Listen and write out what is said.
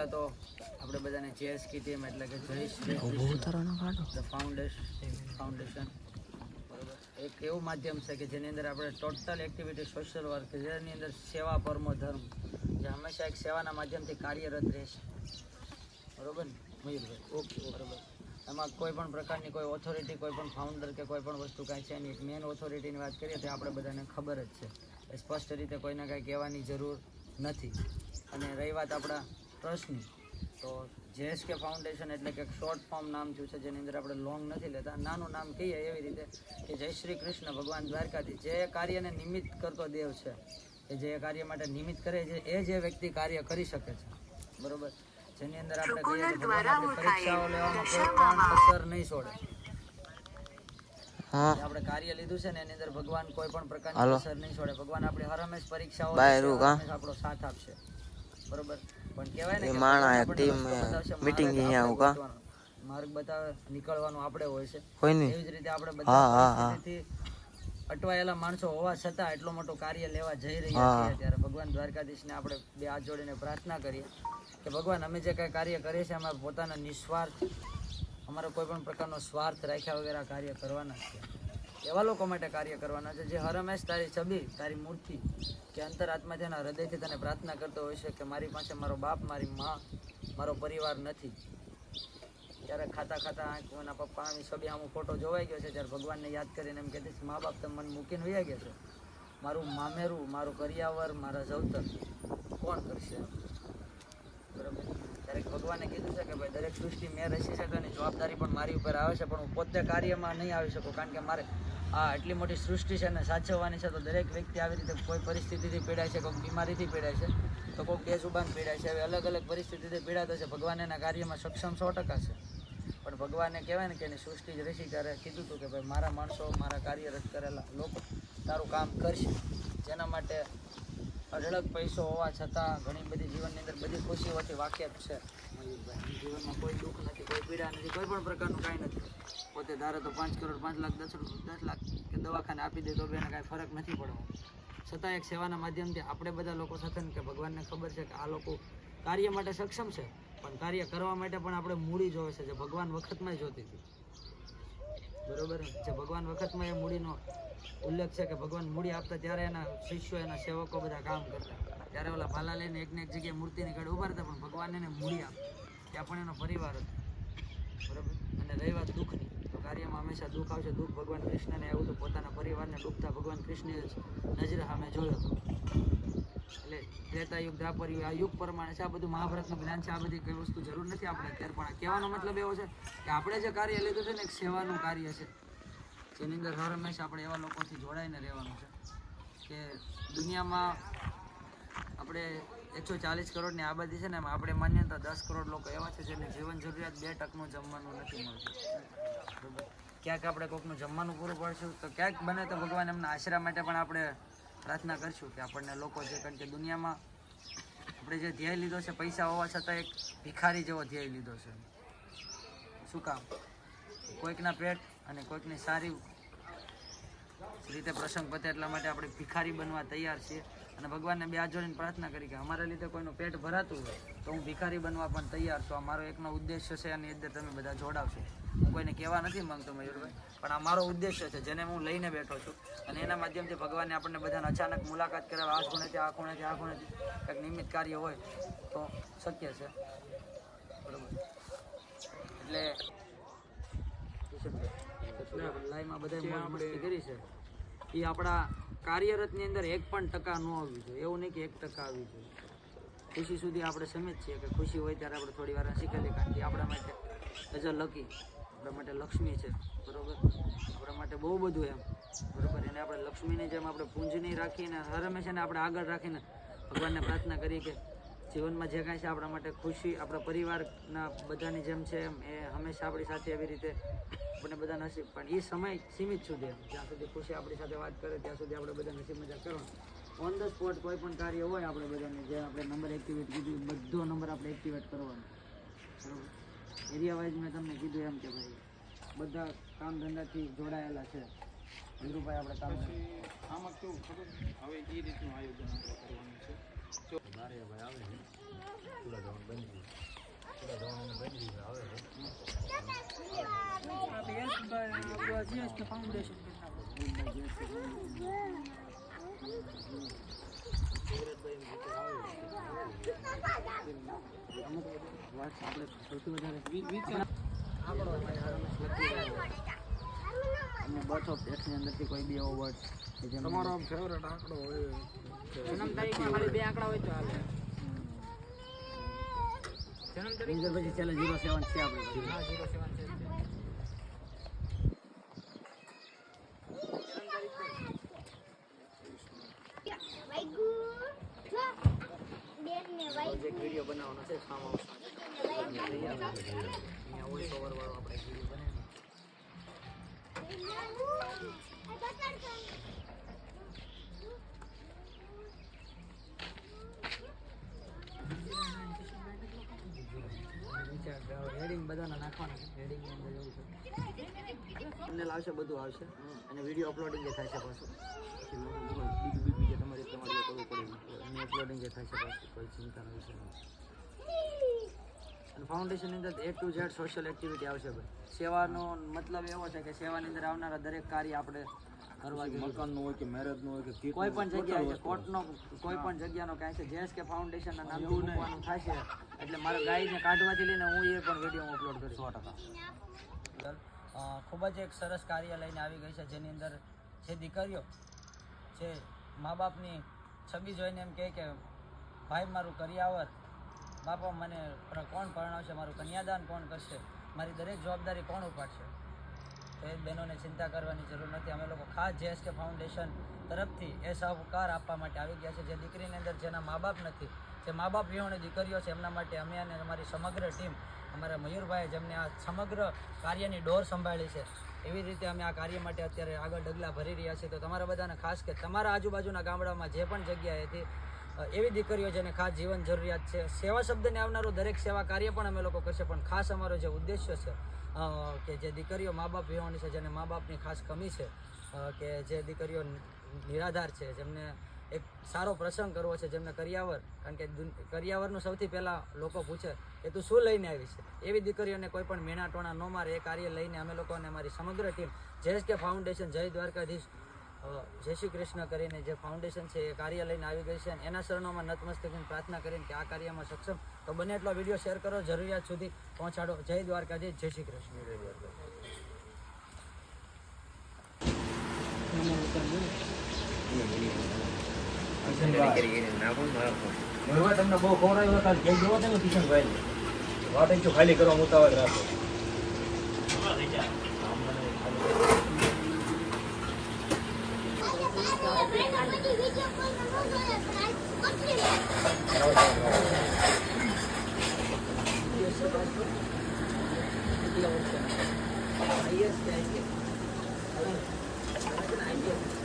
પહેલા તો આપણે બધાને JSK ટીમ એટલે કે જય શ્રી ફાઉન્ડેશન બરોબર એક એવું માધ્યમ છે કે જેની અંદર આપણે ટોટલ એક્ટિવિટી સોશિયલ વર્ક જેની અંદર સેવા પરમો ધર્મ જે હંમેશા એક સેવાના માધ્યમથી કાર્યરત રહેશે બરોબર ને મયુરભાઈ ઓકે બરોબર એમાં કોઈ પણ પ્રકારની કોઈ ઓથોરિટી કોઈ પણ ફાઉન્ડર કે કોઈ પણ વસ્તુ કાંઈ છે નહીં એક મેન ઓથોરિટીની વાત કરીએ તો આપણે બધાને ખબર જ છે એ સ્પષ્ટ રીતે કોઈને કાંઈ કહેવાની જરૂર નથી અને રહી વાત આપણા ટ્રસ્ટની તો JSK ફાઉન્ડેશન એટલે કે શોર્ટ ફોર્મ નામ થયું છે જેની અંદર આપણે લોંગ નથી લેતા નાનું નામ કહીએ એવી રીતે કે જય શ્રી કૃષ્ણ ભગવાન દ્વારકાધીશ જે કાર્યને નિમિત્ત કરતો દેવ છે કે જે કાર્ય માટે નિમિત્ત કરે છે એ જે વ્યક્તિ કાર્ય કરી શકે છે બરોબર જેની અંદર આપણે કહીએ કે ભગવાન આપણી પરીક્ષાઓ લેવામાં કોઈ પણ અસર નહીં છોડે આપણે કાર્ય લીધું છે ને એની અંદર ભગવાન કોઈ પણ પ્રકારની અસર નહીં છોડે ભગવાન આપણી હર હંમેશ પરીક્ષાઓ આપણો સાથ આપશે બરોબર પણ કહેવાય ને માણા એક ટીમ મીટિંગ અહીંયા આવું માર્ગ બતાવે નીકળવાનું આપણે હોય છે એવી જ રીતે આપણે બધા પરિસ્થિતિથી અટવાયેલા માણસો હોવા છતાં એટલો મોટો કાર્ય લેવા જઈ રહ્યા છીએ ત્યારે ભગવાન દ્વારકાધીશને આપણે બે હાથ જોડીને પ્રાર્થના કરીએ કે ભગવાન અમે જે કાંઈ કાર્ય કરીએ છીએ અમે પોતાના નિસ્વાર્થ અમારો કોઈ પણ પ્રકારનો સ્વાર્થ રાખ્યા વગેરે કાર્ય કરવાના છે એવા લોકો માટે કાર્ય કરવાના છે જે હર હંમેશ તારી છબી તારી મૂર્તિ કે અંતરાત્માથી એના હૃદયથી તને પ્રાર્થના કરતો હોય છે કે મારી પાસે મારો બાપ મારી મા મારો પરિવાર નથી ત્યારે ખાતા એના પપ્પા આમી છબી આમ ફોટો જોવાઈ ગયો છે ત્યારે ભગવાનને યાદ કરીને એમ કહેતી મા બાપ તમે મને મૂકીને વયા ગયા છે મારું મામેરું મારું કરિયાવર મારા જવતર કોણ કરશે બરાબર ત્યારે ભગવાને કીધું છે કે ભાઈ દરેક સૃષ્ટિ મેં રચી છે એની જવાબદારી પણ મારી ઉપર આવે છે પણ હું પોતે કાર્યમાં નહીં આવી શકું કારણ કે મારે આ એટલી મોટી સૃષ્ટિ છે ને સાચવવાની છે તો દરેક વ્યક્તિ આવી રીતે કોઈ પરિસ્થિતિથી પીડાય છે કોઈક બીમારીથી પીડાય છે તો કોઈક બેસુબાન પીડાય છે હવે અલગ અલગ પરિસ્થિતિથી પીડાતો છે ભગવાન એના કાર્યમાં સક્ષમ 100% છે પણ ભગવાને કહેવાય ને કે એની સૃષ્ટિ જ રચી ત્યારે કીધું હતું કે ભાઈ મારા માણસો મારા કાર્યરત કરેલા લોકો તારું કામ કરશે જેના માટે અઢળક પૈસો હોવા છતાં ઘણી બધી જીવનની અંદર બધી ખુશીઓથી વાકેફ છે મયુરભાઈ જીવનમાં કોઈ દુઃખ નથી કોઈ પીડા નથી કોઈ પણ પ્રકારનું કાંઈ નથી પોતે ધારે તો 5 કરોડ 5 લાખ 10 લાખ કે દવાખાને આપી દે તો એને કાંઈ ફરક નથી પડવાનો છતાં એક સેવાના માધ્યમથી આપણે બધા લોકો સાથે કે ભગવાનને ખબર છે કે આ લોકો કાર્ય માટે સક્ષમ છે પણ કાર્ય કરવા માટે પણ આપણે મૂડી જોવે છે જે ભગવાન વખતમાં જોતી હતી બરોબર જે ભગવાન વખતમાં એ મૂડીનો ઉલ્લેખ છે કે ભગવાન મૂડી આપતા ત્યારે એના શિષ્યો એના સેવકો બધા કામ કરતા ત્યારે ઓલા ભાલા લઈને એકને એક જગ્યાએ મૂર્તિની કડે ઉભા રહેતા પણ ભગવાન એને મૂડી આપતા ત્યાં પણ એનો પરિવાર હતો બરાબર અને રહી વાત દુઃખની તો કાર્યમાં હંમેશા દુઃખ આવશે દુઃખ ભગવાન કૃષ્ણને આવ્યું હતું પોતાના પરિવારને ડૂબતા ભગવાન કૃષ્ણએ નજરે સામે જોયો હતો એટલે ત્રેતાયુગ દ્વાપર યુગ આ યુગ પ્રમાણે છે આ બધું મહાભારતનું જ્ઞાન છે આ બધી કઈ વસ્તુ જરૂર નથી આપણે અત્યારે પણ કહેવાનો મતલબ એવો છે કે આપણે જે કાર્ય લીધું છે ને એક સેવાનું કાર્ય છે જેની અંદર હર હંમેશા આપણે એવા લોકોથી જોડાઈને રહેવાનું છે કે દુનિયામાં આપણે 140 કરોડની આબાદી છે ને એમાં આપણે માનીએ તો 10 કરોડ લોકો એવા છે જેને જીવન જરૂરિયાત 2 ટકનું જમવાનું નથી મળતું બરાબર ક્યાંક આપણે કોઈકનું જમવાનું પૂરું પાડશું તો ક્યાંક બને તો ભગવાન એમના આશરા માટે પણ આપણે પ્રાર્થના કરશું કે આપણને લોકો છે કારણ કે દુનિયામાં આપણે જે ધ્યેય લીધો છે પૈસા હોવા છતાં એક ભિખારી જેવો ધ્યેય લીધો છે શું કામ કોઈકના પેટ અને કોઈકની સારી રીતે પ્રસંગ પતે એટલા માટે આપણે ભિખારી બનવા તૈયાર છીએ અને ભગવાનને બે હાથ જોડીને પ્રાર્થના કરી કે અમારા લીધે કોઈનું પેટ ભરાતું હોય તો હું ભિખારી બનવા પણ તૈયાર છું આ મારો એકનો ઉદ્દેશ્ય છે એની અંદર તમે બધા જોડાવશો હું કોઈને કહેવા નથી માંગતો મયુરભાઈ પણ આ મારો ઉદ્દેશ્ય છે જેને હું લઈને બેઠો છું અને એના માધ્યમથી ભગવાને આપણને બધાને અચાનક મુલાકાત કરાવે આ ખૂણેથી આ ખૂણેથી આ ખૂણેથી કંઈક નિમિત્ત કાર્ય હોય તો શક્ય છે બરાબર એટલે લાઈમાં બધા મસ્તી કરી છે એ આપણા કાર્યરતની અંદર 1% ન આવવી જોઈએ એવું નહીં કે 1% આવવી જોઈએ ખુશી સુધી આપણે સમિત છીએ કે ખુશી હોય ત્યારે આપણે થોડી વાર શીખી લઈએ કારણ કે આપણા માટે એઝ અ લકી આપણા માટે લક્ષ્મી છે બરાબર આપણા માટે બહુ બધું એમ બરાબર એને આપણે લક્ષ્મીની જેમ આપણે પૂંજની રાખીને હર હંમેશાને આપણે આગળ રાખીને ભગવાનને પ્રાર્થના કરીએ કે જીવનમાં જે કાંઈ છે આપણા માટે ખુશી આપણા પરિવારના બધાની જેમ છે એમ એ હંમેશા આપણી સાથે એવી રીતે આપણે બધા નસીબ પણ એ સમય સીમિત સુધી જ્યાં સુધી ખુશી આપણી સાથે વાત કરે ત્યાં સુધી આપણે બધા નસીબ મજા કરવાનું ઓન ધ સ્પોટ કોઈ પણ કાર્ય હોય આપણે બધાને જે આપણે નંબર એક્ટિવેટ કીધું બધો નંબર આપણે એક્ટિવેટ કરવાનો બરાબર એરિયા વાઇઝ મેં તમને કીધું એમ કે ભાઈ બધા કામ ધંધાથી જોડાયેલા છે ધીરુભાઈ આપણે કામ આમાં કેવું ખબર હવે એ રીતનું આયોજન આપણે કરવાનું છે જો ભાઈ આવે બર્થ ઓફ ડેટની અંદરથી કોઈ બી એવો વર્ડ કે જેમ તમારો ફેવરેટ આંકડો હોય જન્મ તારીખમાં ખાલી 2 આંકડા હોય તો હાલે. જન્મ તારીખ પછી છેલ્લે 07 છે આપણે. હા 07 છે. પ્રોજેક્ટ વિડીયો બનાવવાનો છે ફાર્મ હાઉસમાં. અહીંયા વોઇસ ઓવર વાળો આપણે વિડીયો બનાવીએ. હેડિંગ બધાના નાખવાના હેડિંગની અંદર એવું છે થંબનેલ આવશે બધું આવશે અને વિડીયો અપલોડિંગ જે થાય છે પાછું બીજું જે તમારે કરવું પડે એની અપલોડિંગ જે થાય છે પાછું કોઈ ચિંતાનો વિષય નથી. અને ફાઉન્ડેશનની અંદર A to Z social activity આવશે ભાઈ. સેવાનો મતલબ એવો છે કે સેવાની અંદર આવનારા દરેક કાર્ય આપણે કરવા જોઈએ. મકાનનું હોય કે મેરેજનું હોય કે કોઈ પણ જગ્યાએ કોર્ટનો કોઈ પણ જગ્યાનો કાંઈ છે JSK ફાઉન્ડેશનના નામથી મૂકવાનું થાય છે એટલે મારા ગાયને કાઢવાથી લઈને હું એ પણ વિડીયો અપલોડ કરીશ 100%. ખૂબ જ એક સરસ કાર્ય લઈને આવી ગઈ છે જેની અંદર જે દીકરીઓ જે મા બાપની છબી જોઈને એમ કહે કે ભાઈ મારું કરિયાવર બાપા મને કોણ પરણાવશે, મારું કન્યાદાન કોણ કરશે, મારી દરેક જવાબદારી કોણ ઉપાડશે. તો એ બહેનોને ચિંતા કરવાની જરૂર નથી. અમે લોકો ખાસ JSK ફાઉન્ડેશન તરફથી એ સહકાર આપવા માટે આવી ગયા છે. જે દીકરીની અંદર જેના મા બાપ નથી, જે મા બાપ વિહોણી દીકરીઓ છે એમના માટે અમે અને અમારી સમગ્ર ટીમ, અમારા મયુરભાઈ જેમને આ સમગ્ર કાર્યની ડોર સંભાળી છે, એવી રીતે અમે આ કાર્ય માટે અત્યારે આગળ ડગલા ભરી રહ્યા છીએ. તો તમારા બધાને ખાસ કે તમારા આજુબાજુના ગામડામાં જે પણ જગ્યાએથી એવી દીકરીઓ જેને ખાસ જીવન જરૂરિયાત છે, સેવા શબ્દને આવનારો દરેક સેવા કાર્ય પણ અમે લોકો કરશે. પણ ખાસ અમારો જે ઉદ્દેશ્ય છે કે જે દીકરીઓ મા બાપ વિહોણી છે, જેને મા બાપની ખાસ કમી છે, કે જે દીકરીઓ નિરાધાર છે, જેમને એક સારો પ્રસંગ કરવો છે, જેમને કરિયાવર, કારણ કે કરિયાવરનું સૌથી પહેલાં લોકો પૂછે કે તું શું લઈને આવી છે, એવી દીકરીઓને કોઈ પણ મેણા ટોણા ન મારે એ કાર્ય લઈને અમે લોકો અને અમારી સમગ્ર ટીમ JSK ફાઉન્ડેશન જય દ્વારકાધીશ જય શ્રી કૃષ્ણ કરીને જે ફાઉન્ડેશન છે એ કાર્ય લઈને આવી ગઈ છે. અને એના શરણોમાં નતમસ્તકીને પ્રાર્થના કરીને કે આ કાર્યમાં સક્ષમ તો બને એટલો વિડીયો શેર કરો, જરૂરિયાત સુધી પહોંચાડો. જય દ્વારકાધીશ, જય શ્રી કૃષ્ણ. જય દ્વારકાધીશ. તમને બહુ ખવડાવ્યો હતા જેમ જોવો તમે કિશનભાઈ વાટે જો ખાલી કરવા ઉતાવળ રાખો. Yes,